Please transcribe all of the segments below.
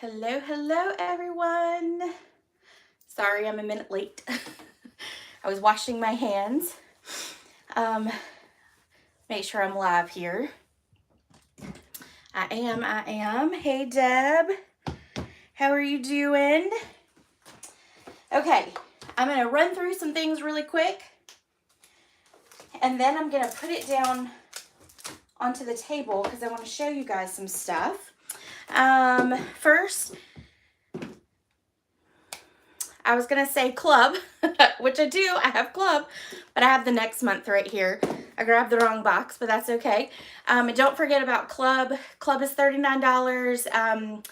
Hello, hello everyone. Sorry I'm a minute late. I was washing my hands. Make sure I'm live here. I am. Hey Deb, how are you doing? Okay, I'm gonna run through some things really quick and then I'm gonna put it down onto the table because I want to show you guys some stuff. First, I was going to say club, which I do. I have club, but I have the next month right here. I grabbed the wrong box, but that's okay. And don't forget about club. Club is $39.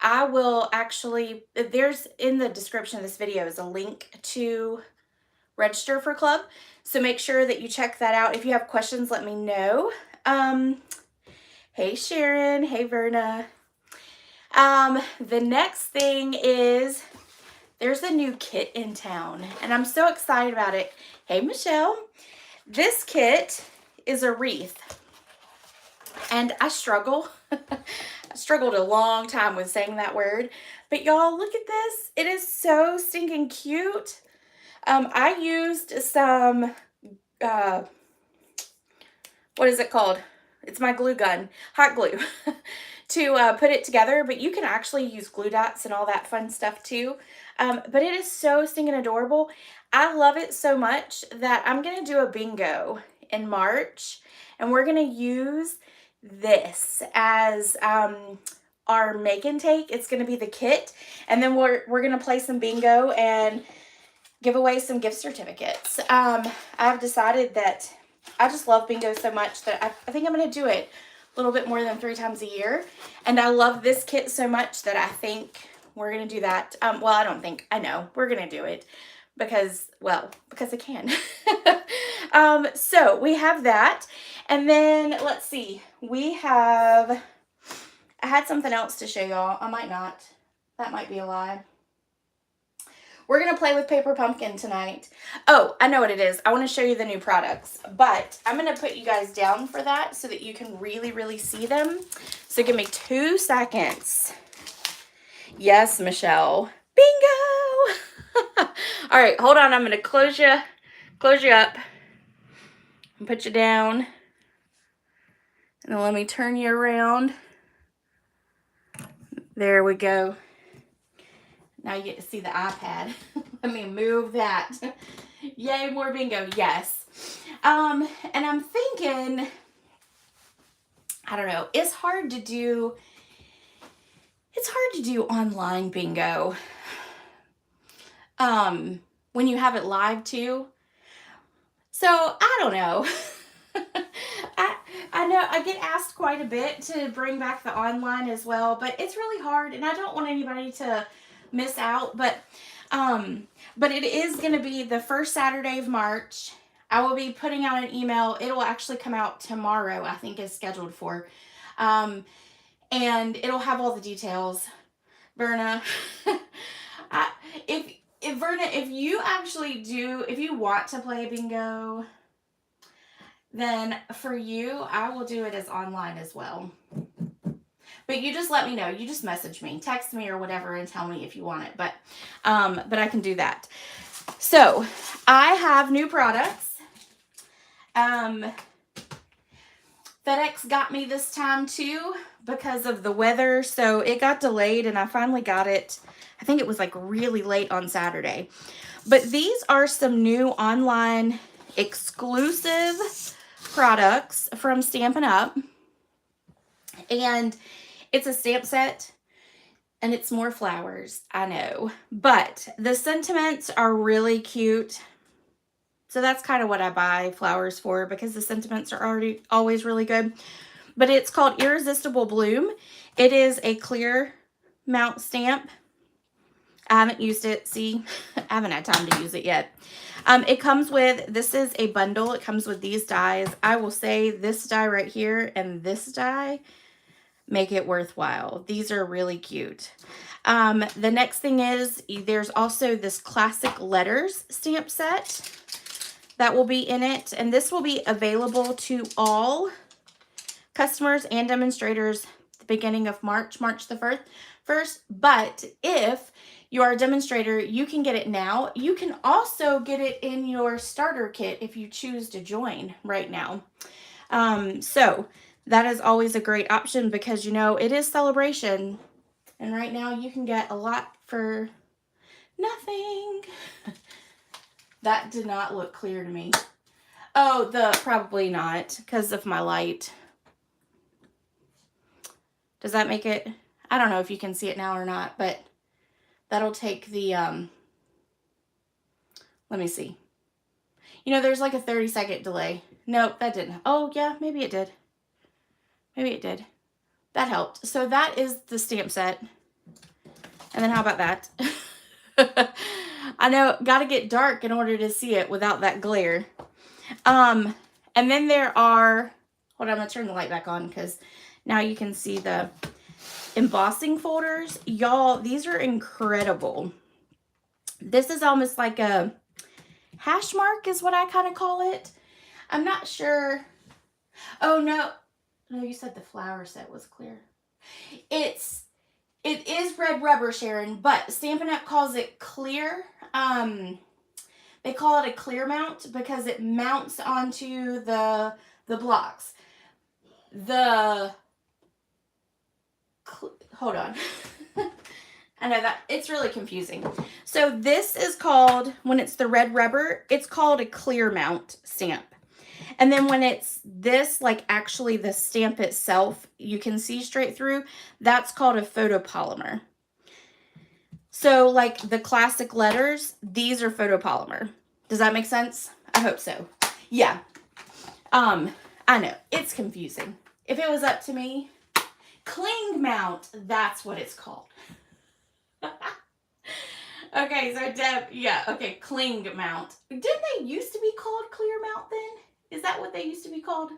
I will actually, there's in the description of this video is a link to register for club. So make sure that you check that out. If you have questions, let me know. Hey Sharon, hey Verna. The next thing is there's a new kit in town and I'm so excited about it. Hey Michelle, this kit is a wreath and I struggle. I struggled a long time with saying that word, but y'all look at this. It is so stinking cute. I used some, what is it called? It's my glue gun, hot glue, to put it together, but you can actually use glue dots and all that fun stuff too. But it is so stinking adorable. I love it so much that I'm going to do a bingo in March, and we're going to use this as our make and take. It's going to be the kit, and then we're going to play some bingo and give away some gift certificates. I've decided that I just love bingo so much that I think I'm going to do it a little bit more than 3 times a year. And I love this kit so much that I think we're going to do that. Well, I don't think, I know we're going to do it because, well, because I can. So we have that. And then let's see, I had something else to show y'all. I might not. That might be a lie. We're going to play with Paper Pumpkin tonight. Oh, I know what it is. I want to show you the new products, but I'm going to put you guys down for that so that you can really, really see them. So give me 2 seconds. Yes, Michelle. Bingo! All right, hold on. I'm going to close you up and put you down. And then let me turn you around. There we go. Now you get to see the iPad. Let me move that. Yay, more bingo. Yes. And I'm thinking, I don't know, it's hard to do online bingo. When you have it live too. So I don't know. I know I get asked quite a bit to bring back the online as well, but it's really hard and I don't want anybody to miss out, but it is going to be the first Saturday of March. I will be putting out an email. It will actually come out tomorrow, I think is scheduled for, and it'll have all the details. Verna, if you want to play bingo, then for you, I will do it as online as well. But you just let me know. You just message me, text me or whatever and tell me if you want it. But I can do that. So I have new products. FedEx got me this time too because of the weather. So it got delayed and I finally got it. I think it was like really late on Saturday. But these are some new online exclusive products from Stampin' Up. And it's a stamp set and it's more flowers, I know. But the sentiments are really cute. So that's kind of what I buy flowers for because the sentiments are always really good. But it's called Irresistible Bloom. It is a clear mount stamp. I haven't used it. See, I haven't had time to use it yet. It comes with, this is a bundle. It comes with these dies. I will say this die right here and this die make it worthwhile. These are really cute. The next thing is there's also this classic letters stamp set that will be in it. And this will be available to all customers and demonstrators the beginning of March the first. But if you are a demonstrator, you can get it now. You can also get it in your starter kit if you choose to join right now. So that is always a great option because, you know, it is celebration. And right now you can get a lot for nothing. That did not look clear to me. Oh, probably not because of my light. Does that make it? I don't know if you can see it now or not, but that'll take the, let me see. You know, there's like a 30-second delay. Nope, that didn't. Oh, yeah, maybe it did. Maybe it did. That helped. So that is the stamp set. And then how about that? I know, got to get dark in order to see it without that glare. And then there are, hold on, I'm going to turn the light back on because now you can see the embossing folders. Y'all, these are incredible. This is almost like a hash mark is what I kind of call it. I'm not sure. Oh, no. No, you said the flower set was clear. It is red rubber, Sharon, but Stampin' Up! Calls it clear. They call it a clear mount because it mounts onto the blocks. Hold on. I know that it's really confusing. So this is called, when it's the red rubber, it's called a clear mount stamp. And then when it's this, like actually the stamp itself, you can see straight through, that's called a photopolymer. So like the classic letters, these are photopolymer. Does that make sense? I hope so. Yeah. I know, it's confusing. If it was up to me, cling mount, that's what it's called. Okay, so Deb, yeah, okay, cling mount. Didn't they used to be called clear mount then? Is that what they used to be called?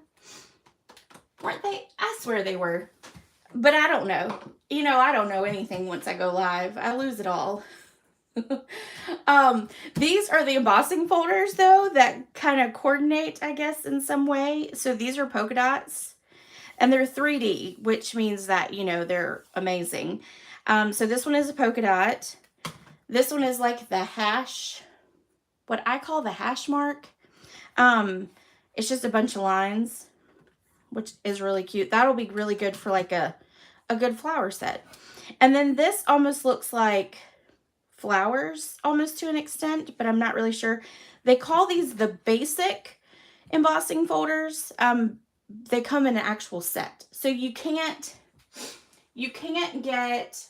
Weren't they? I swear they were. But I don't know. You know, I don't know anything once I go live. I lose it all. These are the embossing folders, though, that kind of coordinate, I guess, in some way. So these are polka dots. And they're 3D, which means that, you know, they're amazing. So this one is a polka dot. This one is like the hash, what I call the hash mark. It's just a bunch of lines, which is really cute. That'll be really good for like a good flower set. And then this almost looks like flowers almost to an extent, but I'm not really sure. They call these the basic embossing folders. They come in an actual set. So you can't get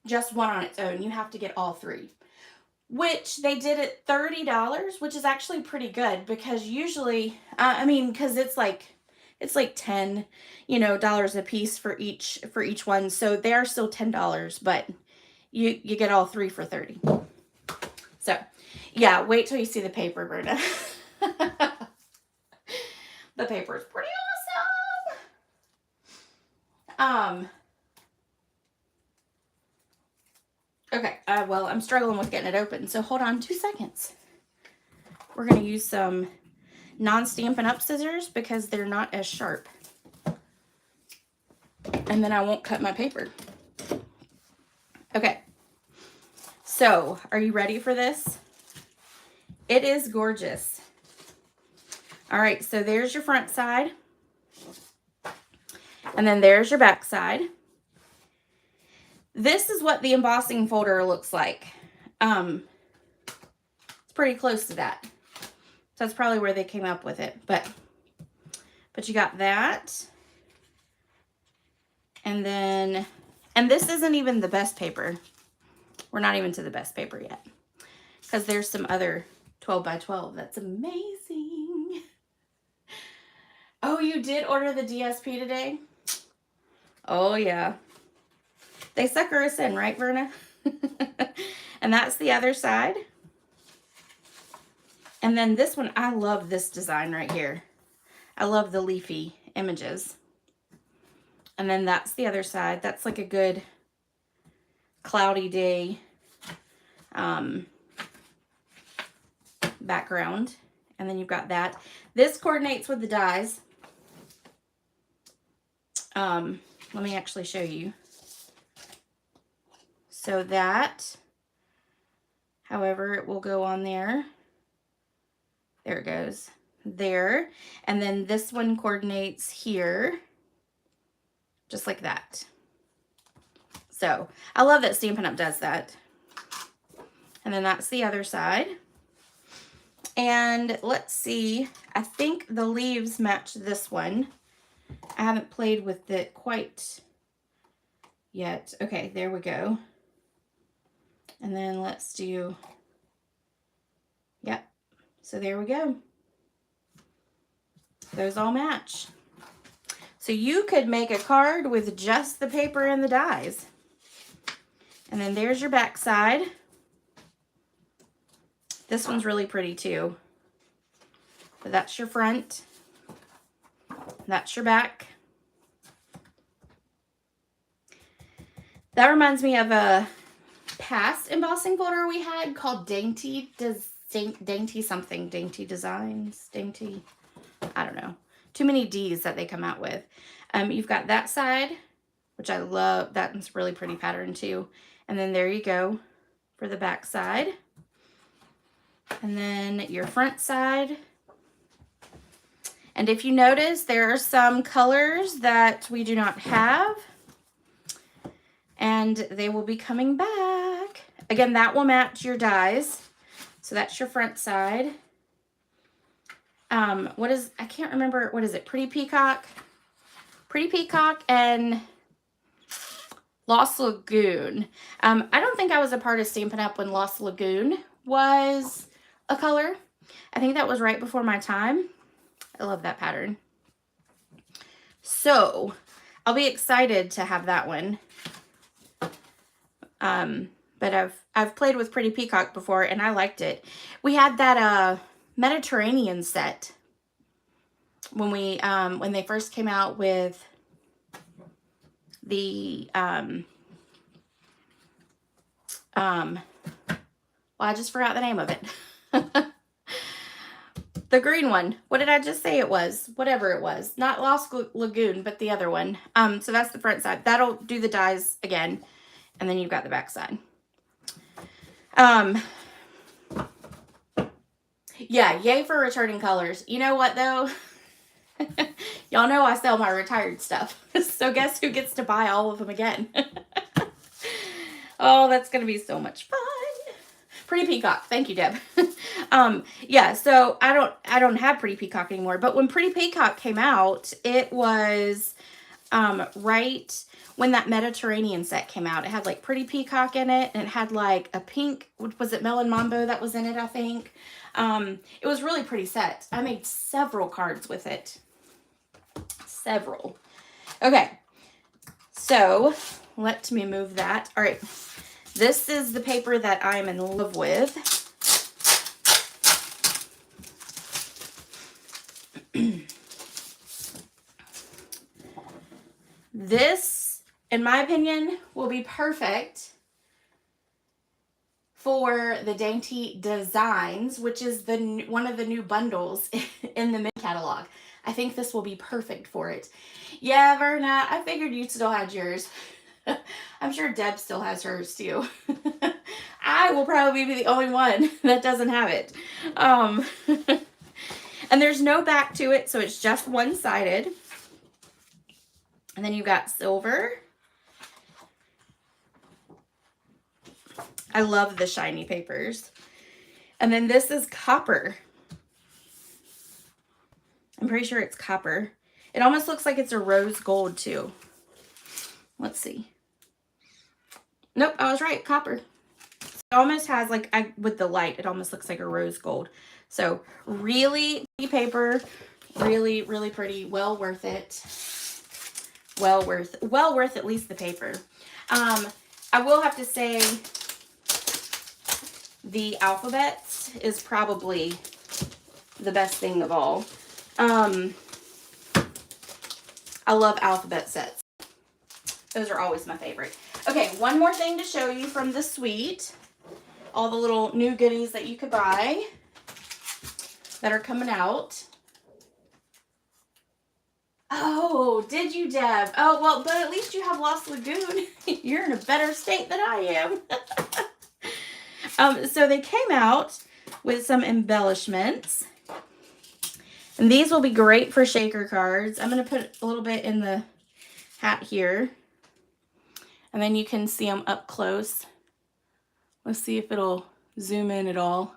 just one on its own. You have to get all three. Which they did at $30, which is actually pretty good because usually, I mean, because it's like 10, you know, dollars a piece for each one. So they are still $10, but you get all three for 30. So yeah, wait till you see the paper, Berta. The paper is pretty awesome. Okay, well, I'm struggling with getting it open, so hold on 2 seconds. We're going to use some non-Stampin' Up! Scissors because they're not as sharp. And then I won't cut my paper. Okay, so are you ready for this? It is gorgeous. All right, so there's your front side. And then there's your back side. This is what the embossing folder looks like. It's pretty close to that. So that's probably where they came up with it. But you got that. And then, and this isn't even the best paper. We're not even to the best paper yet. Because there's some other 12 by 12. That's amazing. Oh, you did order the DSP today? Oh, yeah. They sucker us in, right, Verna? And that's the other side. And then this one, I love this design right here. I love the leafy images. And then that's the other side. That's like a good cloudy day background. And then you've got that. This coordinates with the dies. let me actually show you. So that, however, it will go on there. There it goes. There. And then this one coordinates here. Just like that. So I love that Stampin' Up! Does that. And then that's the other side. And let's see. I think the leaves match this one. I haven't played with it quite yet. Okay, there we go. And then let's do, yep. So there we go. Those all match. So you could make a card with just the paper and the dies. And then there's your back side. This one's really pretty too. But that's your front. That's your back. That reminds me of a past embossing folder we had called Dainty something. Dainty Designs. Dainty. I don't know. Too many D's that they come out with. You've got that side, which I love. That one's really pretty pattern too. And then there you go for the back side. And then your front side. And if you notice, there are some colors that we do not have. And they will be coming back. Again, that will match your dies. So that's your front side. I can't remember, what is it? Pretty Peacock? Pretty Peacock and Lost Lagoon. I don't think I was a part of Stampin' Up! When Lost Lagoon was a color. I think that was right before my time. I love that pattern. So, I'll be excited to have that one. But I've played with Pretty Peacock before and I liked it. We had that Mediterranean set when they first came out with the well, I just forgot the name of it. The green one. What did I just say it was? Whatever it was. Not Lost Lagoon, but the other one. So that's the front side. That'll do the dies again. And then you've got the back side. Yeah, yay for returning colors. You know what, though? Y'all know I sell my retired stuff. So guess who gets to buy all of them again? Oh, that's going to be so much fun. Pretty Peacock. Thank you, Deb. Yeah, so I don't have Pretty Peacock anymore. But when Pretty Peacock came out, it was right when that Mediterranean set came out. It had like Pretty Peacock in it, and it had like a pink, was it Melon Mambo that was in it, I think. It was really pretty set. I made several cards with it. Several. Okay, so let me move that. All right, this is the paper that I'm in love with. This, in my opinion, will be perfect for the Dainty Designs, which is one of the new bundles in the mid catalog. I think this will be perfect for it. Yeah, Verna, I figured you still had yours. I'm sure Deb still has hers too. I will probably be the only one that doesn't have it. And there's no back to it, so it's just one-sided. And then you've got silver. I love the shiny papers. And then this is copper. I'm pretty sure it's copper. It almost looks like it's a rose gold too. Let's see. Nope, I was right, copper. It almost has like, with the light, it almost looks like a rose gold. So really pretty paper, really, really pretty, well worth it. Well worth at least the paper. I will have to say the alphabets is probably the best thing of all. I love alphabet sets. Those are always my favorite. Okay, one more thing to show you from the suite. All the little new goodies that you could buy that are coming out. Oh, did you, Deb? Oh, well, but at least you have Lost Lagoon. You're in a better state than I am. So they came out with some embellishments. And these will be great for shaker cards. I'm going to put a little bit in the hat here. And then you can see them up close. Let's see if it'll zoom in at all.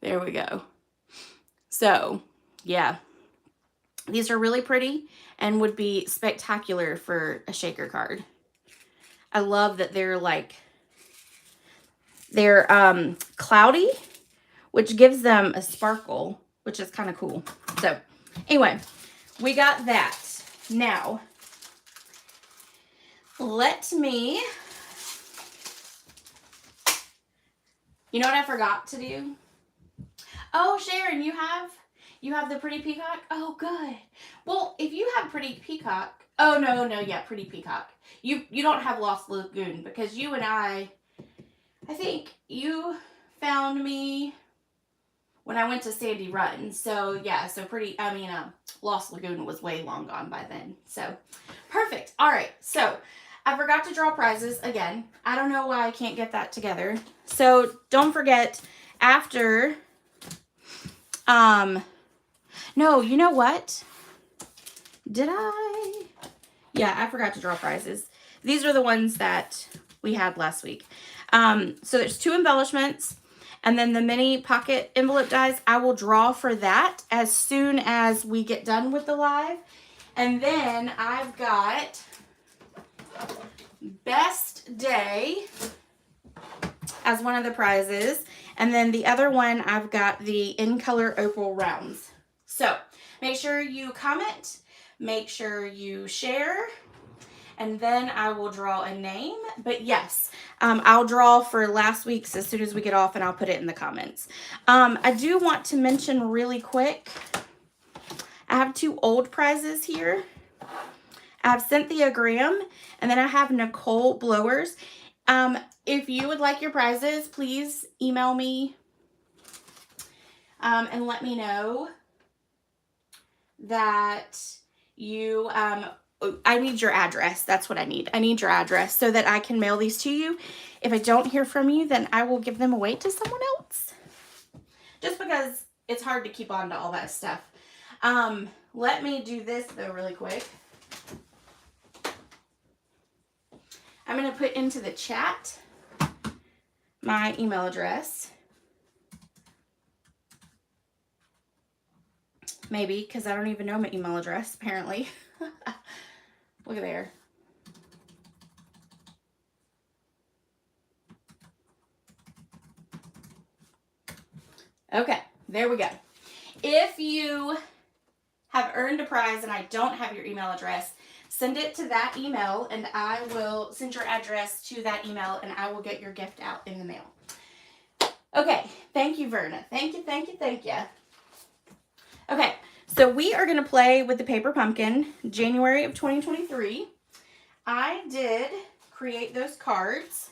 There we go. So, yeah. These are really pretty and would be spectacular for a shaker card. I love that they're cloudy, which gives them a sparkle, which is kind of cool. So anyway, we got that. Now, let me, you know what I forgot to do? Oh, Sharon, you have the pretty peacock? Oh, good. Well, if you have pretty peacock, oh, no, yeah, pretty peacock. You don't have Lost Lagoon because you and I think you found me when I went to Sandy Run. So, yeah, so Lost Lagoon was way long gone by then. So, perfect. All right, so I forgot to draw prizes again. I don't know why I can't get that together. So, don't forget, after... no, you know what? Did I? Yeah, I forgot to draw prizes. These are the ones that we had last week. So there's 2 embellishments and then the mini pocket envelope dies. I will draw for that as soon as we get done with the live. And then I've got Best Day as one of the prizes. And then the other one, I've got the In Color Opal Rounds. So make sure you comment, make sure you share, and then I will draw a name. But yes, I'll draw for last week's as soon as we get off, and I'll put it in the comments. I do want to mention really quick, I have 2 old prizes here. I have Cynthia Graham, and then I have Nicole Blowers. If you would like your prizes, please email me and let me know that you, I need your address. That's what I need. I need your address so that I can mail these to you. If I don't hear from you, then I will give them away to someone else. Just because it's hard to keep on to all that stuff. Let me do this, though, really quick. I'm going to put into the chat my email address. Maybe, because I don't even know my email address, apparently. Look at there. Okay, there we go. If you have earned a prize and I don't have your email address, send it to that email and I will send your address to that email and I will get your gift out in the mail. Okay, thank you, Verna. Thank you, thank you, thank you. Okay, so we are going to play with the paper pumpkin, January of 2023. I did create those cards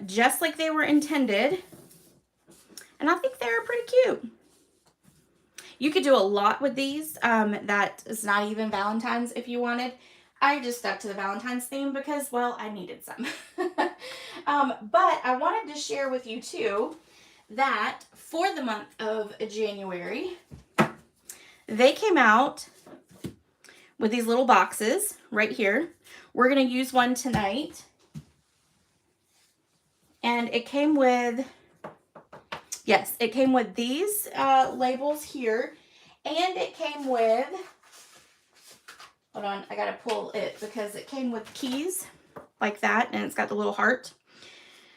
just like they were intended, and I think they're pretty cute. You could do a lot with these. That is not even Valentine's if you wanted. I just stuck to the Valentine's theme because, well, I needed some. But I wanted to share with you, too, that for the month of January, they came out with these little boxes right here. We're going to use one tonight. And it came with, yes, it came with these labels here. And it came with, hold on, I got to pull it because it came with keys like that. And it's got the little heart.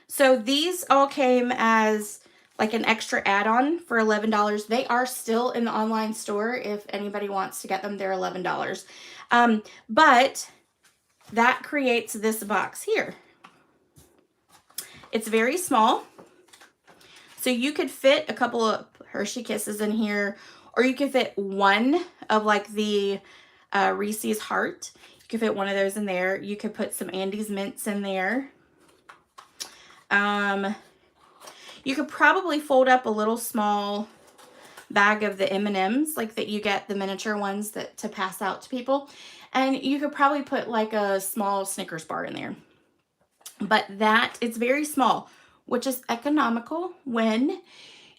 So these all came as like an extra add-on for $11. They are still in the online store. If anybody wants to get them, they're $11. But that creates this box here. It's very small. So you could fit a couple of Hershey Kisses in here, or you could fit one of like the Reese's Heart. You could fit one of those in there. You could put some Andes Mints in there. You could probably fold up a little small bag of the M&Ms, like that you get the miniature ones that to pass out to people. And you could probably put like a small Snickers bar in there. But that, it's very small, which is economical when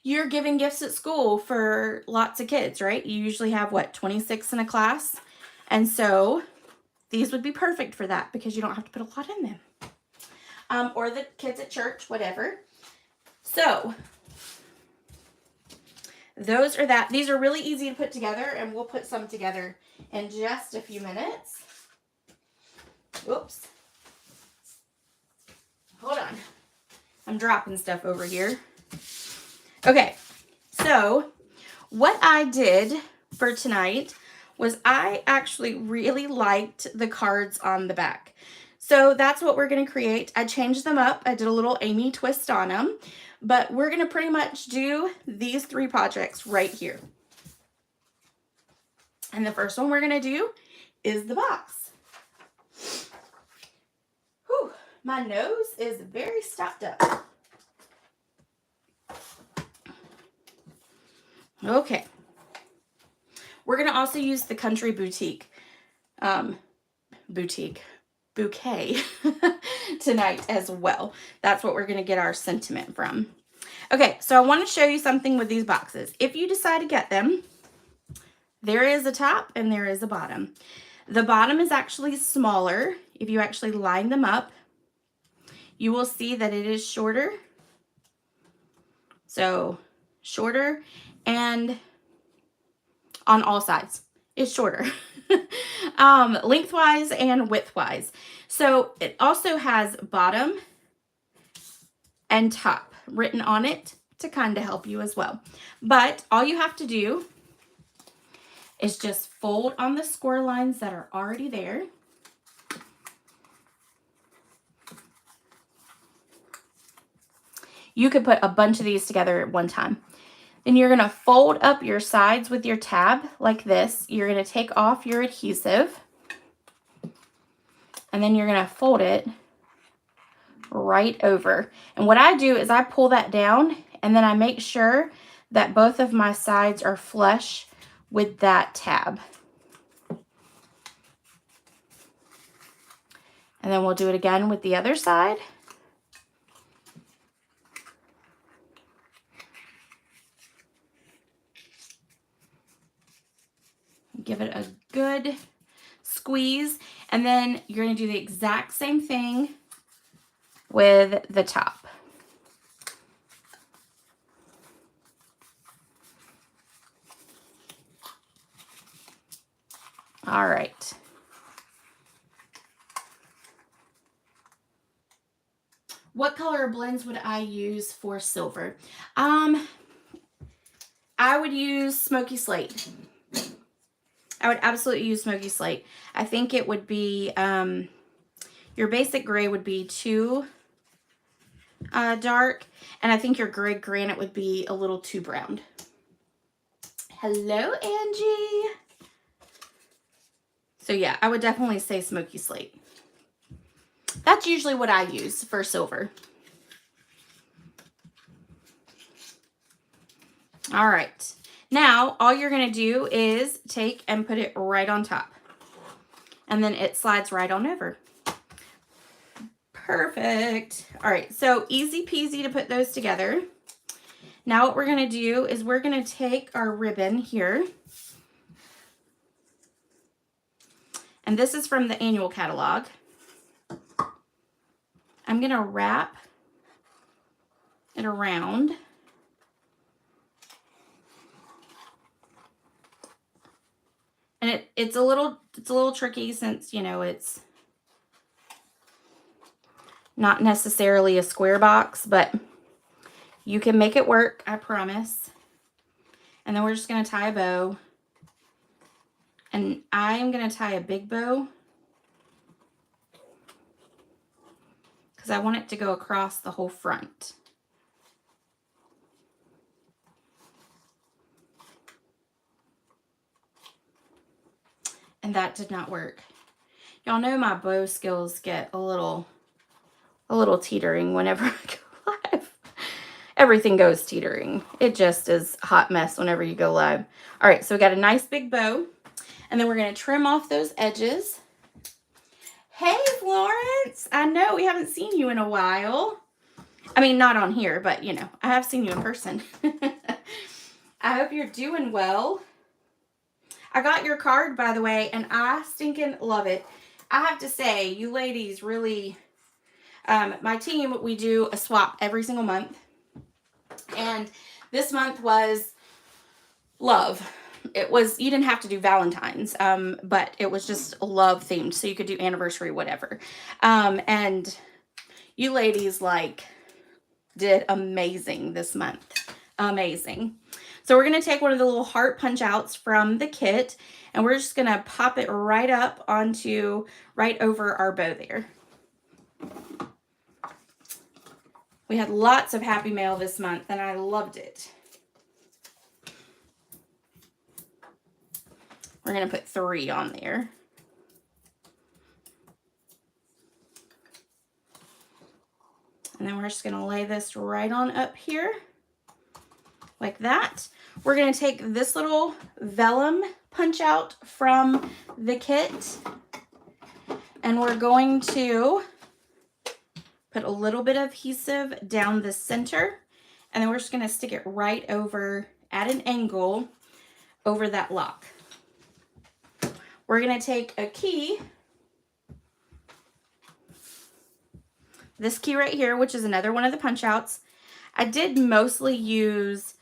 you're giving gifts at school for lots of kids, right? You usually have, what, 26 in a class? And so these would be perfect for that because you don't have to put a lot in them. Or the kids at church, whatever. So those are that. These are really easy to put together, and we'll put some together in just a few minutes. Oops. Hold on. I'm dropping stuff over here. Okay, so what I did for tonight was I actually really liked the cards on the back. So that's what we're going to create. I changed them up. I did a little Amy twist on them. But we're going to pretty much do these 3 projects right here. And the first one we're going to do is the box. Whew, my nose is very stopped up. Okay. We're going to also use the Country bouquet tonight as well. That's what we're going to get our sentiment from. Okay, so I want to show you something with these boxes. If you decide to get them, there is a top and there is a bottom. The bottom is actually smaller. If you actually line them up, you will see that it is shorter. So shorter, and on all sides it's shorter. Lengthwise and widthwise. So it also has bottom and top written on it to kind of help you as well. But all you have to do is just fold on the score lines that are already there. You could put a bunch of these together at one time. Then you're going to fold up your sides with your tab like this. You're going to take off your adhesive. And then you're going to fold it right over. And what I do is I pull that down, and then I make sure that both of my sides are flush with that tab. And then we'll do it again with the other side. Give it a good squeeze, and then you're going to do the exact same thing with the top. All right. What color blends would I use for silver? I would use Smoky Slate. I would absolutely use Smoky Slate. I think it would be, your basic gray would be too dark, and I think your gray granite would be a little too browned. Hello, Angie. So yeah, I would definitely say Smoky Slate. That's usually what I use for silver. All right. Now, all you're going to do is take and put it right on top. And then it slides right on over. Perfect. All right, so easy peasy to put those together. Now what we're going to do is we're going to take our ribbon here. And this is from the annual catalog. I'm going to wrap it around. And it's a little tricky since, you know, it's not necessarily a square box, but you can make it work, I promise. And then we're just going to tie a bow. And I am going to tie a big bow because I want it to go across the whole front. And that did not work. Y'all know my bow skills get a little teetering whenever I go live. everything goes teetering. It just is a hot mess whenever you go live. All right, so we got a nice big bow, and then we're going to trim off those edges. Hey, Florence, I know we haven't seen you in a while. I mean, not on here, but you know, I have seen you in person. I hope you're doing well. I got your card, by the way, and I stinking love it. I have to say, you ladies really, my team, we do a swap every single month. And this month was love. It was, you didn't have to do Valentine's, but it was just love themed. So you could do anniversary, whatever. And you ladies did amazing this month. Amazing. So we're going to take one of the little heart punch outs from the kit, and we're just going to pop it right up onto, right over our bow there. We had lots of happy mail this month, and I loved it. We're going to put 3 on there. And then we're just going to lay this right on up here, like that. We're going to take this little vellum punch out from the kit, and we're going to put a little bit of adhesive down the center, and then we're just going to stick it right over at an angle over that lock. We're going to take a key, this key right here, which is another one of the punch outs. I did mostly use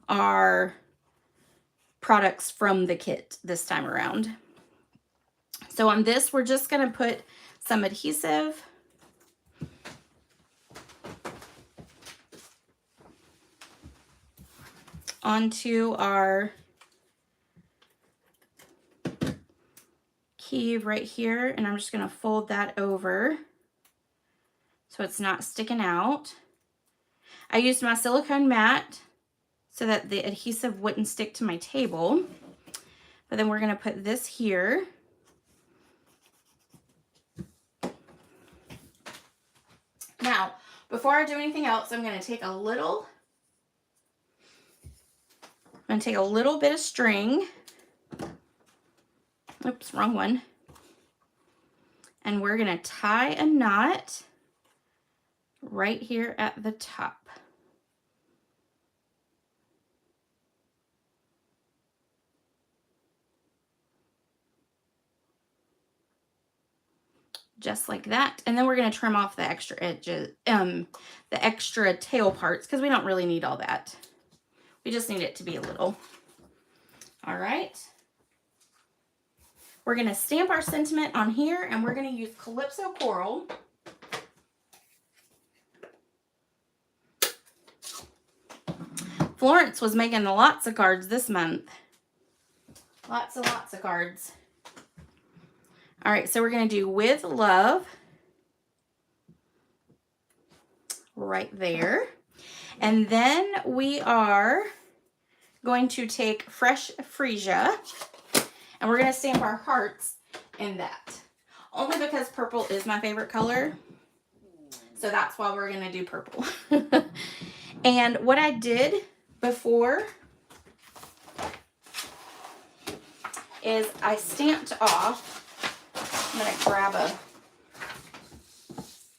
our products from the kit this time around. So on this, we're just going to put some adhesive onto our key right here, and I'm just going to fold that over so it's not sticking out. I used my silicone mat so that the adhesive wouldn't stick to my table. But then we're going to put this here. Now, before I do anything else, I'm going to take a little bit of string. Oops, wrong one. And we're going to tie a knot right here at the top. Just like that. And then we're going to trim off the extra edges, the extra tail parts, because we don't really need all that. We just need it to be a little. All right. We're going to stamp our sentiment on here, and we're going to use Calypso Coral. Florence was making lots of cards this month. Lots and lots of cards. All right, so we're going to do With Love right there. And then we are going to take Fresh Freesia, and we're going to stamp our hearts in that. Only because purple is my favorite color. So that's why we're going to do purple. And what I did before is I stamped off. I'm going to grab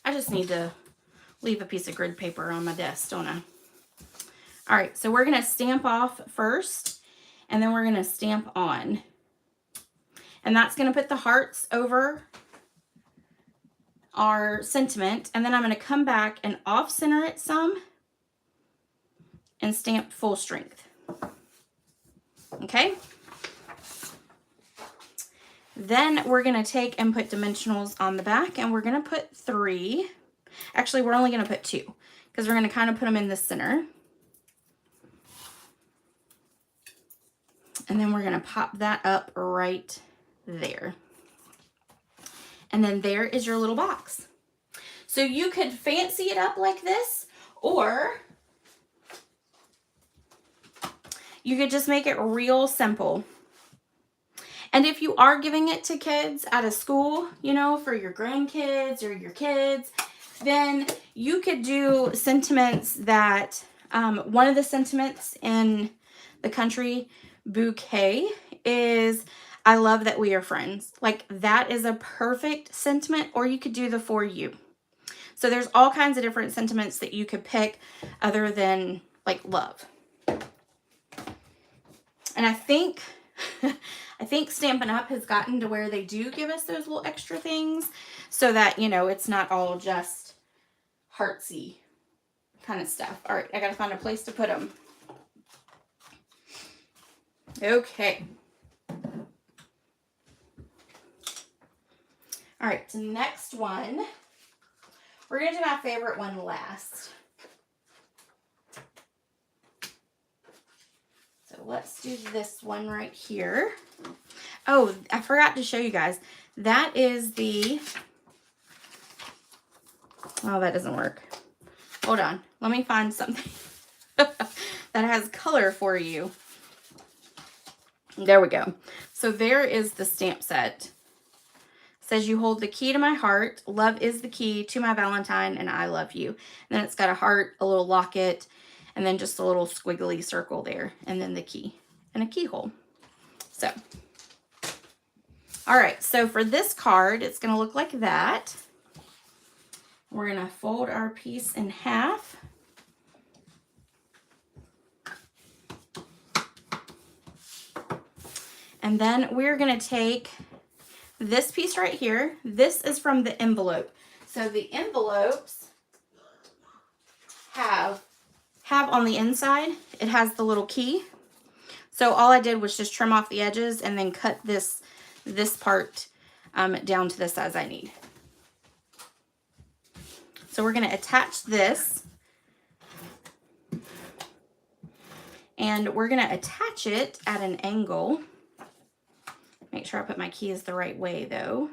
I just need to leave a piece of grid paper on my desk, don't I? All right, so we're going to stamp off first, and then we're going to stamp on. And that's going to put the hearts over our sentiment, and then I'm going to come back and off-center it some and stamp full strength. Okay? Then we're going to take and put dimensionals on the back, and we're going to put 3. Actually, we're only going to put 2 because we're going to kind of put them in the center. And then we're going to pop that up right there. And then there is your little box. So you could fancy it up like this, or you could just make it real simple. And if you are giving it to kids at a school, you know, for your grandkids or your kids, then you could do sentiments that One of the sentiments in the country bouquet is, I love that we are friends. Like, that is a perfect sentiment, or you could do the for you. So there's all kinds of different sentiments that you could pick other than like love. And I think I think Stampin' Up! Has gotten to where they do give us those little extra things so that, you know, it's not all just heartsy kind of stuff. All right, I gotta find a place to put them. Okay. All right, so next one. We're gonna do my favorite one last. So let's do this one right here. Oh, I forgot to show you guys. That is the, oh, that doesn't work. Hold on. Let me find something that has color for you. There we go. So there is the stamp set. It says, you hold the key to my heart. Love is the key to my Valentine, and I love you. And then it's got a heart, a little locket, and then just a little squiggly circle there, and then the key and a keyhole. So, all right, so for this card, it's going to look like that. We're going to fold our piece in half. And then we're going to take this piece right here. This is from the envelope. So the envelopes have on the inside, it has the little key. So all I did was just trim off the edges and then cut this part down to the size I need. So we're going to attach this, and we're going to attach it at an angle. Make sure I put my keys the right way though.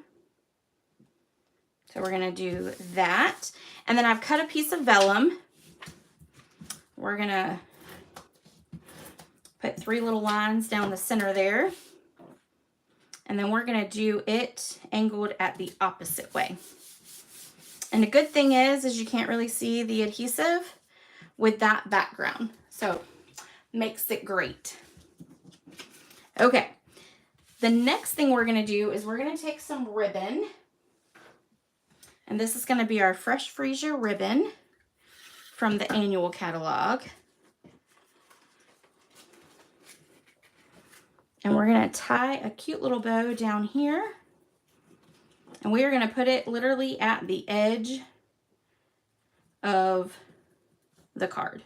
So we're going to do that. And then I've cut a piece of vellum. We're going to put 3 little lines down the center there. And then we're going to do it angled at the opposite way. And the good thing is you can't really see the adhesive with that background. So makes it great. Okay. The next thing we're going to do is we're going to take some ribbon. And this is going to be our Fresh Freesia ribbon from the annual catalog. And we're going to tie a cute little bow down here. And we are going to put it literally at the edge of the card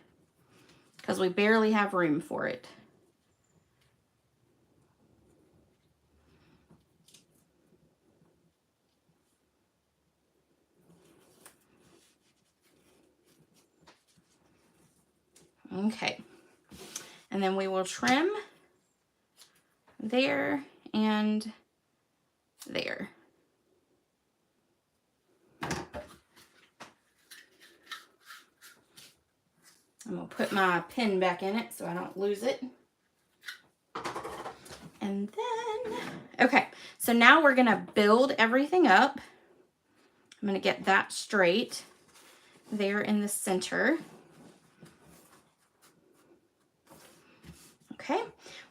because we barely have room for it. Okay. And then we will trim there and there. I'm going to put my pin back in it so I don't lose it. And then, okay, so now we're going to build everything up. I'm going to get that straight there in the center. Okay,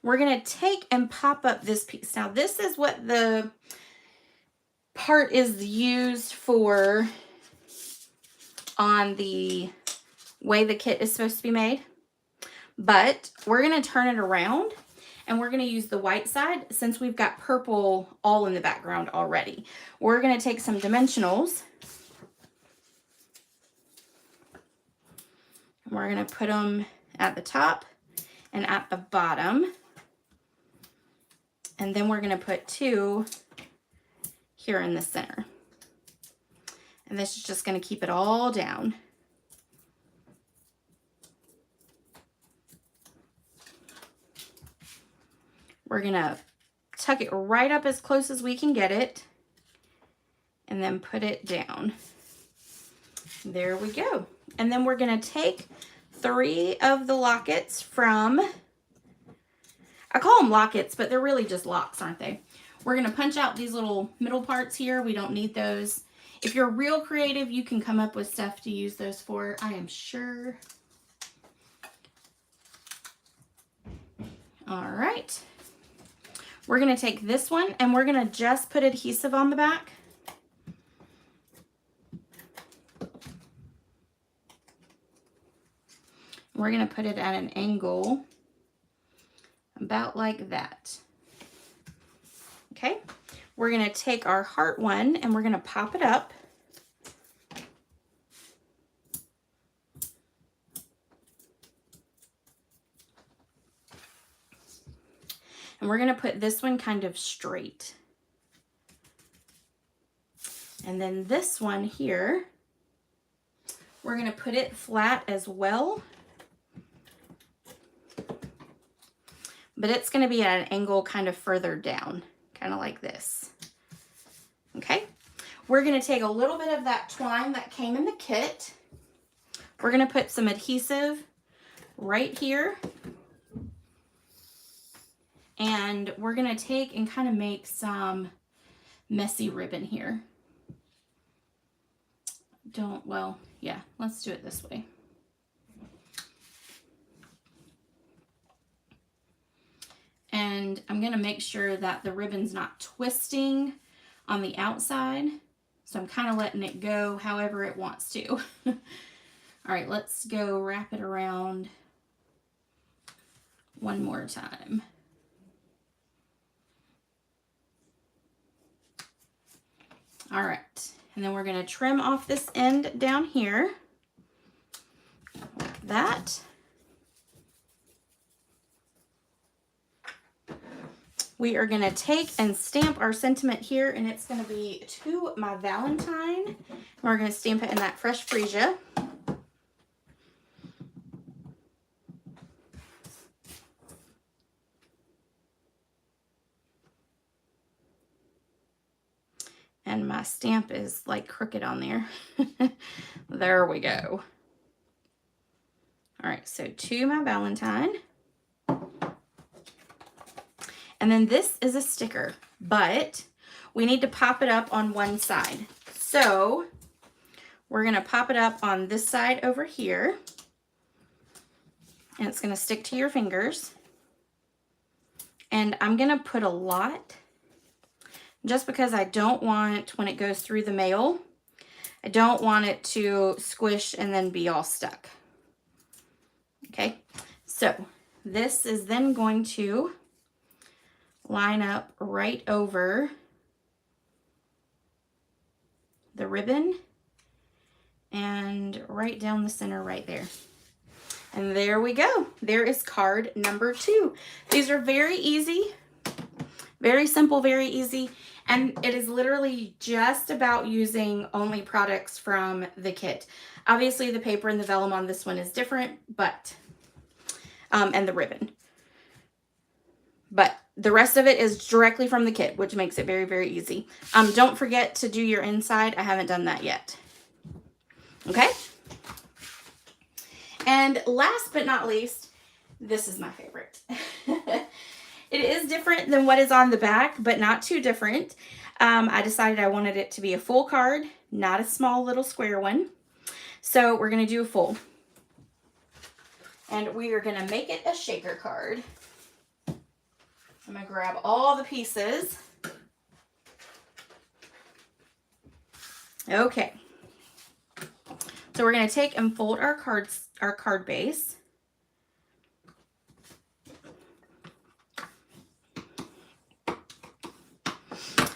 we're going to take and pop up this piece. Now, this is what the part is used for on the way the kit is supposed to be made. But we're going to turn it around and we're going to use the white side since we've got purple all in the background already. We're going to take some dimensionals. And we're going to put them at the top and at the bottom. And then we're going to put 2 here in the center. And this is just going to keep it all down. We're going to tuck it right up as close as we can get it and then put it down. There we go. And then we're going to take 3 of the lockets from, I call them lockets, but they're really just locks, aren't they? We're going to punch out these little middle parts here. We don't need those. If you're real creative, you can come up with stuff to use those for, I am sure. All right. We're going to take this one and we're going to just put adhesive on the back. We're going to put it at an angle about like that. Okay. We're going to take our heart one and we're going to pop it up. And we're going to put this one kind of straight. And then this one here, we're going to put it flat as well. But it's going to be at an angle kind of further down, kind of like this. Okay. We're going to take a little bit of that twine that came in the kit. We're going to put some adhesive right here. And we're going to take and kind of make some messy ribbon here. Well, yeah, let's do it this way. And I'm going to make sure that the ribbon's not twisting on the outside. So I'm kind of letting it go however it wants to. All right, let's go wrap it around one more time. All right, and then we're going to trim off this end down here, like that. We are going to take and stamp our sentiment here, and it's going to be to my Valentine. And we're going to stamp it in that fresh freesia. And my stamp is like crooked on there. There we go. All right, so to my Valentine. And then this is a sticker, but we need to pop it up on one side. So we're going to pop it up on this side over here. And it's going to stick to your fingers. And I'm going to put a lot, just because I don't want, when it goes through the mail, I don't want it to squish and then be all stuck. Okay, so this is then going to line up right over the ribbon and right down the center right there. And there we go. There is card number 2. These are very easy, very simple, very easy. And it is literally just about using only products from the kit. Obviously the paper and the vellum on this one is different, but, and the ribbon. But the rest of it is directly from the kit, which makes it very, very easy. Don't forget to do your inside. I haven't done that yet. Okay. And last but not least, this is my favorite. It is different than what is on the back, but not too different. I decided I wanted it to be a full card, not a small little square one. So we're going to do a full. And we are going to make it a shaker card. I'm going to grab all the pieces. Okay. So we're going to take and fold our card base.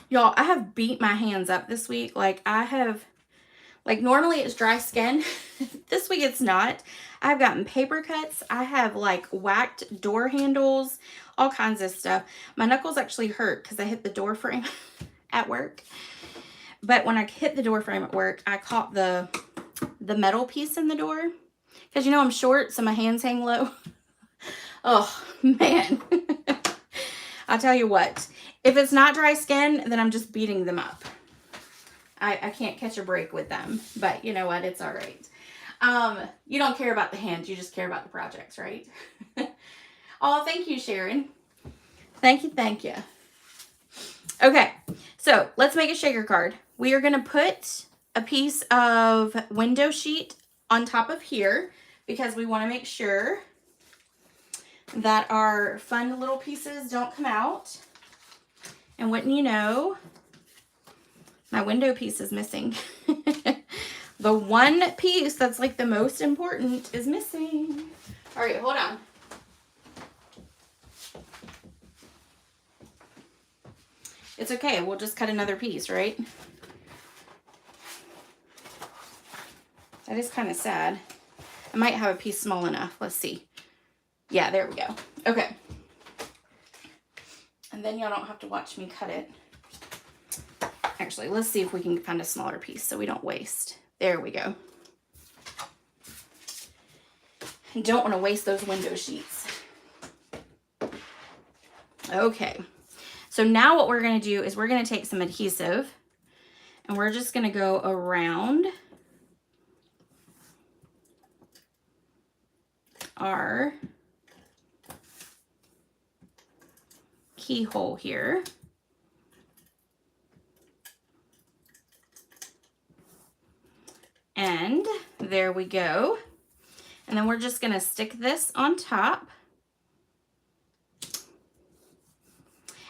Y'all, I have beat my hands up this week. Like normally it's dry skin. This week it's not. I've gotten paper cuts. I have like whacked door handles, all kinds of stuff. My knuckles actually hurt because I hit the door frame at work. But when I hit the door frame at work, I caught the metal piece in the door. Because you know I'm short, so my hands hang low. Oh, man. I'll tell you what. If it's not dry skin, then I'm just beating them up. I can't catch a break with them. But you know what? It's all right. You don't care about the hands. You just care about the projects, right? Oh, thank you, Sharon. Thank you, thank you. Okay, so let's make a shaker card. We are going to put a piece of window sheet on top of here because we want to make sure that our fun little pieces don't come out. And wouldn't you know, my window piece is missing. The one piece that's like the most important is missing. All right, hold on. It's okay, we'll just cut another piece, right? That is kind of sad. I might have a piece small enough. Let's see. Yeah, there we go. Okay. And then y'all don't have to watch me cut it. Actually, let's see if we can find a smaller piece so we don't waste. There we go. I don't want to waste those window sheets. Okay. So now what we're going to do is we're going to take some adhesive and we're just going to go around our keyhole here. And there we go. And then we're just going to stick this on top.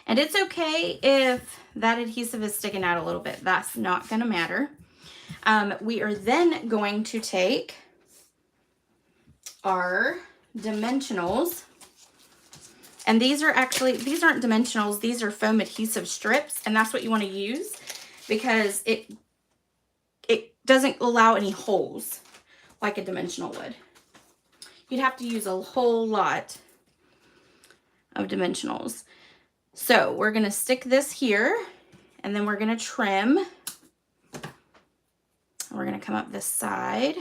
And it's okay if that adhesive is sticking out a little bit. That's not going to matter. We are then going to take our dimensionals. And these are actually, these aren't dimensionals. These are foam adhesive strips. And that's what you want to use because it doesn't allow any holes like a dimensional would. You'd have to use a whole lot of dimensionals. So we're going to stick this here and then we're going to trim. We're going to come up this side.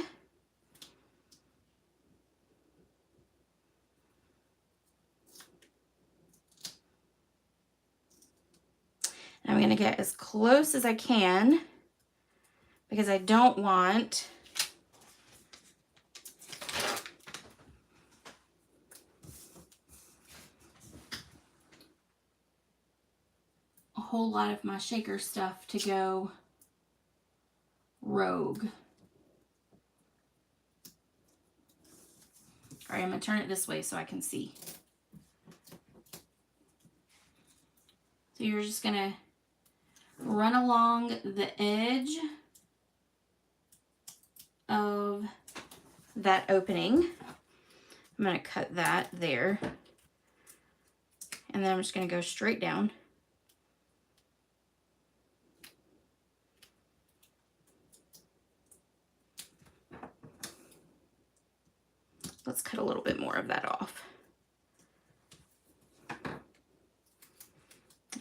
And I'm going to get as close as I can because I don't want a whole lot of my shaker stuff to go rogue. All right, I'm going to turn it this way so I can see. So you're just going to run along the edge of that opening. I'm going to cut that there. And then I'm just going to go straight down. Let's cut a little bit more of that off.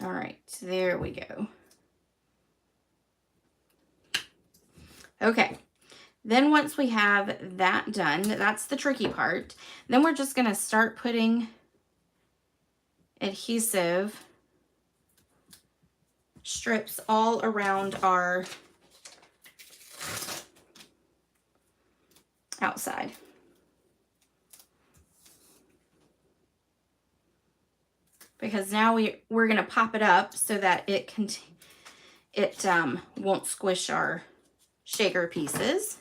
All right, there we go. Okay, then once we have that done, that's the tricky part. Then we're just going to start putting adhesive strips all around our outside. Because now we're going to pop it up so that it won't squish our shaker pieces.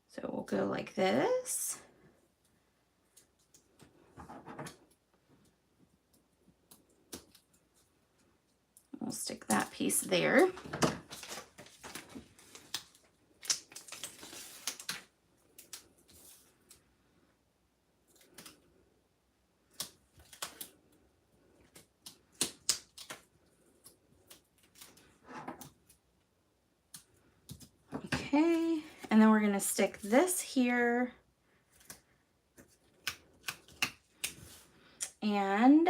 So we'll go like this. We'll stick that piece there. Okay, and then we're going to stick this here. And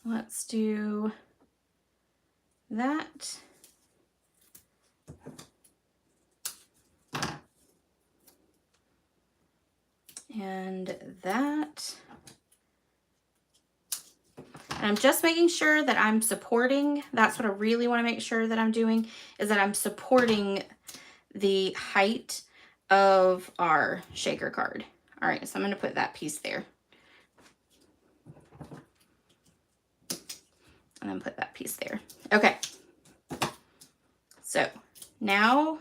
let's do that. And that. And I'm just making sure that I'm supporting, that's what I really want to make sure that I'm doing, is that I'm supporting the height of our shaker card. All right, so I'm going to put that piece there. And then put that piece there. Okay. So now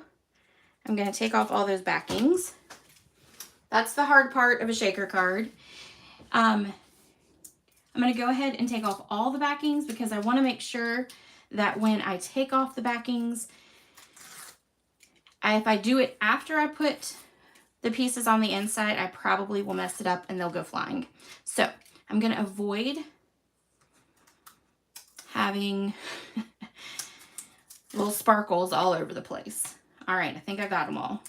I'm going to take off all those backings. That's the hard part of a shaker card. I'm going to go ahead and take off all the backings because I want to make sure that when I take off the backings, if I do it after I put the pieces on the inside, I probably will mess it up and they'll go flying. So I'm going to avoid having little sparkles all over the place. All right, I think I got them all.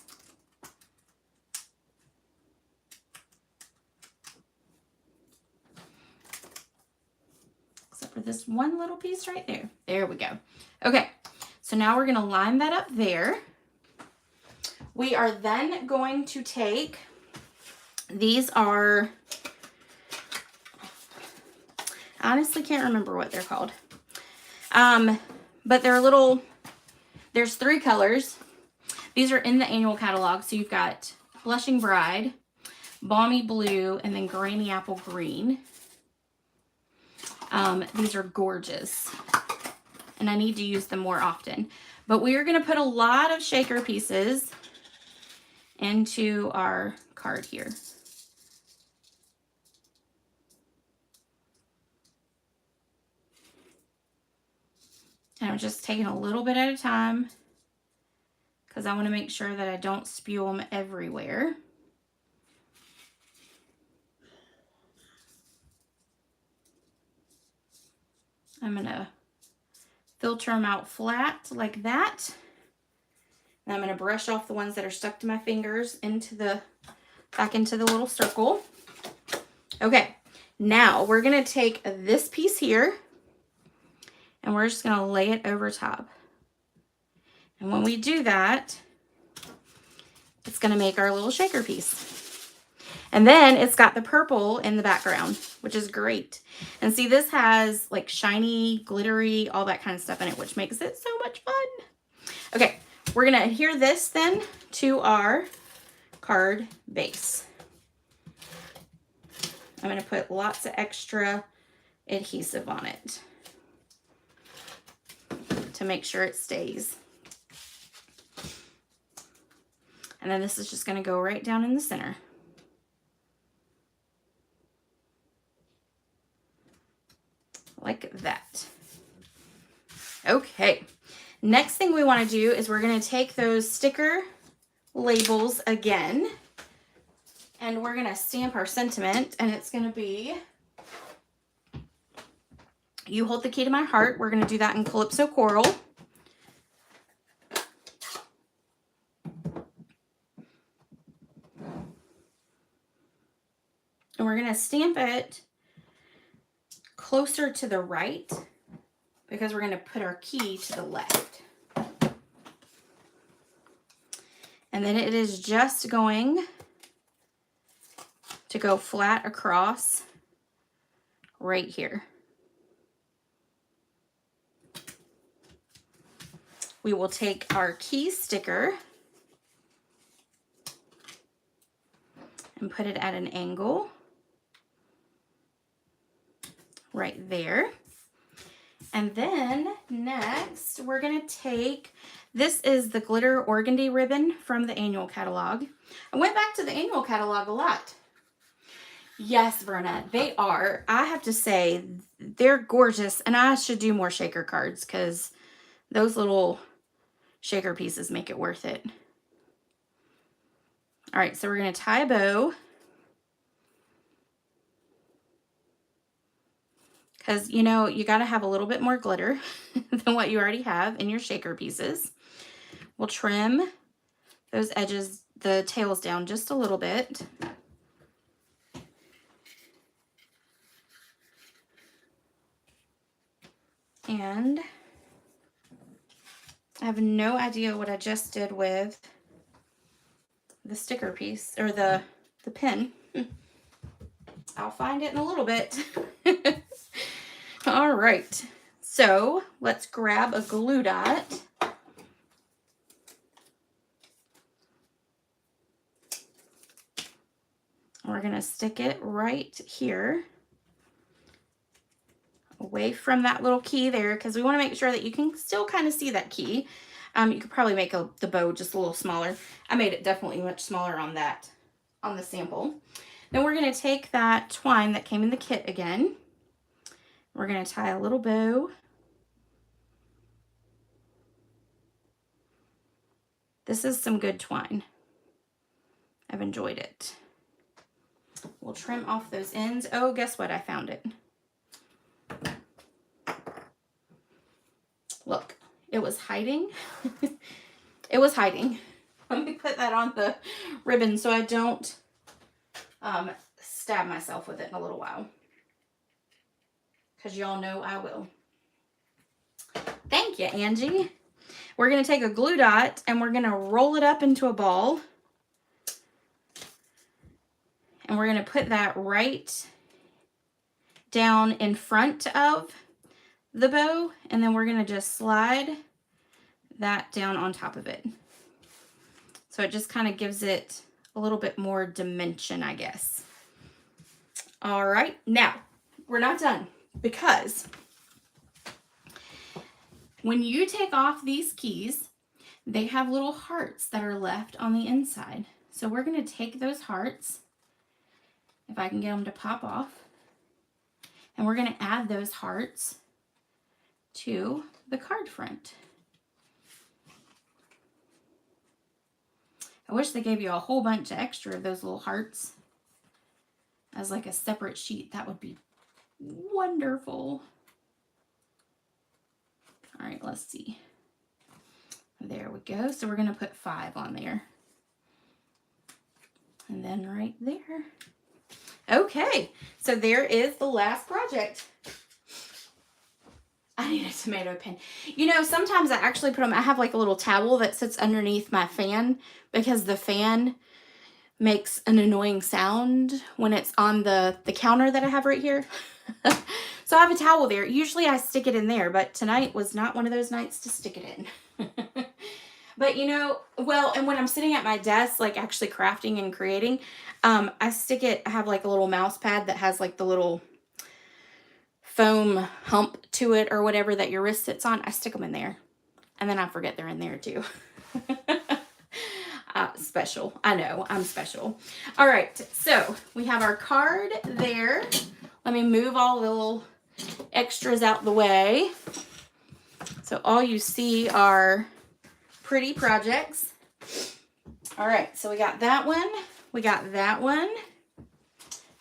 Except for this one little piece right there. There we go. Okay, so now we're going to line that up there. We are then going to take, these are, I honestly can't remember what they're called. But they're little, there's 3 colors. These are in the annual catalog. So you've got Blushing Bride, Balmy Blue, and then Grainy Apple Green. These are gorgeous. And I need to use them more often. But we are going to put a lot of shaker pieces into our card here. And I'm just taking a little bit at a time because I want to make sure that I don't spew them everywhere. I'm going to filter them out flat like that. And I'm going to brush off the ones that are stuck to my fingers back into the little circle. Okay, now we're going to take this piece here and we're just going to lay it over top. And when we do that, it's going to make our little shaker piece. And then it's got the purple in the background, which is great. And see, this has like shiny, glittery, all that kind of stuff in it, which makes it so much fun. Okay, we're going to adhere this then to our card base. I'm going to put lots of extra adhesive on it to make sure it stays. And then this is just going to go right down in the center. Like that. Okay. Next thing we want to do is we're going to take those sticker labels again. And we're going to stamp our sentiment. And it's going to be, "You hold the key to my heart." We're going to do that in Calypso Coral. And we're going to stamp it closer to the right because we're going to put our key to the left. And then it is just going to go flat across right here. We will take our key sticker and put it at an angle right there. And then next we're going to take, this is the glitter organdy ribbon from the annual catalog. I went back to the annual catalog a lot. Yes, Verna, they are. I have to say, they're gorgeous, and I should do more shaker cards because those little shaker pieces make it worth it. All right, so we're going to tie a bow. Because, you know, you got to have a little bit more glitter than what you already have in your shaker pieces. We'll trim those edges, the tails down just a little bit. And I have no idea what I just did with the sticker piece, or the pin. I'll find it in a little bit. All right, so let's grab a glue dot. We're going to stick it right here, away from that little key there, because we want to make sure that you can still kind of see that key. You could probably make the bow just a little smaller. I made it definitely much smaller on on the sample. Then we're going to take that twine that came in the kit again. We're going to tie a little bow. This is some good twine. I've enjoyed it. We'll trim off those ends. Oh, guess what? I found it. Look, it was hiding. It was hiding. Let me put that on the ribbon so I don't stab myself with it in a little while. Because y'all know I will. Thank you, Angie. We're going to take a glue dot and we're going to roll it up into a ball. And we're going to put that right down in front of the bow. And then we're going to just slide that down on top of it. So it just kind of gives it a little bit more dimension, I guess. All right. Now, we're not done because when you take off these keys, they have little hearts that are left on the inside. So we're going to take those hearts, if I can get them to pop off, and we're going to add those hearts to the card front. I wish they gave you a whole bunch of extra of those little hearts as like a separate sheet. That would be wonderful. All right, let's see. There we go. So we're going to put 5 on there. And then right there. Okay, so there is the last project. I need a tomato pin. You know, sometimes I actually put them, I have like a little towel that sits underneath my fan because the fan makes an annoying sound when it's on the counter that I have right here. So I have a towel there. Usually I stick it in there, but tonight was not one of those nights to stick it in. But you know, well, and when I'm sitting at my desk, like actually crafting and creating, I stick it, I have like a little mouse pad that has like the little foam hump to it or whatever that your wrist sits on. I stick them in there and then I forget they're in there too. Special. I know, I'm special. All right, so we have our card there. Let me move all the little extras out the way. So all you see are pretty projects. All right, so we got that one. We got that one.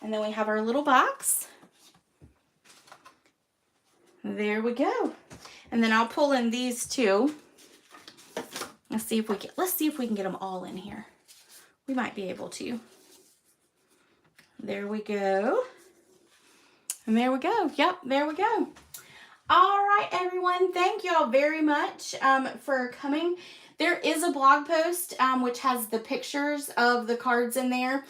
And then we have our little box. There we go. And then I'll pull in these two. Let's see if we can get them all in here. We might be able to. There we go. And there we go. Yep, there we go. All right, everyone. Thank you all very much for coming. There is a blog post which has the pictures of the cards in there.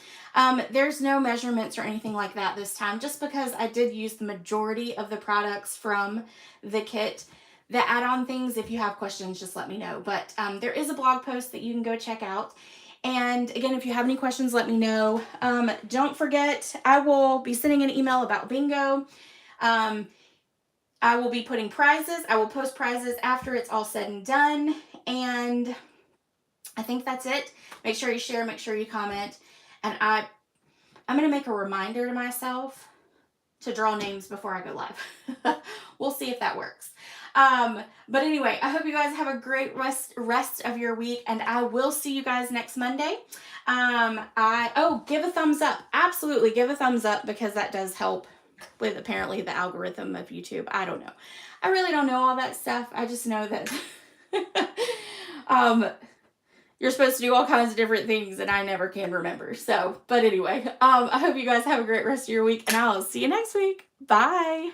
There's no measurements or anything like that this time, just because I did use the majority of the products from the kit. The add-on things, if you have questions, just let me know. But there is a blog post that you can go check out. And again, if you have any questions, let me know. Don't forget, I will be sending an email about bingo. I will be putting prizes. I will post prizes after it's all said and done. And I think that's it. Make sure you share, make sure you comment. And I'm going to make a reminder to myself to draw names before I go live. We'll see if that works. But anyway, I hope you guys have a great rest of your week, and I will see you guys next Monday. Give a thumbs up. Absolutely give a thumbs up, because that does help with apparently the algorithm of YouTube. I don't know. I really don't know all that stuff. I just know that you're supposed to do all kinds of different things and I never can remember. So, but anyway, I hope you guys have a great rest of your week, and I'll see you next week. Bye.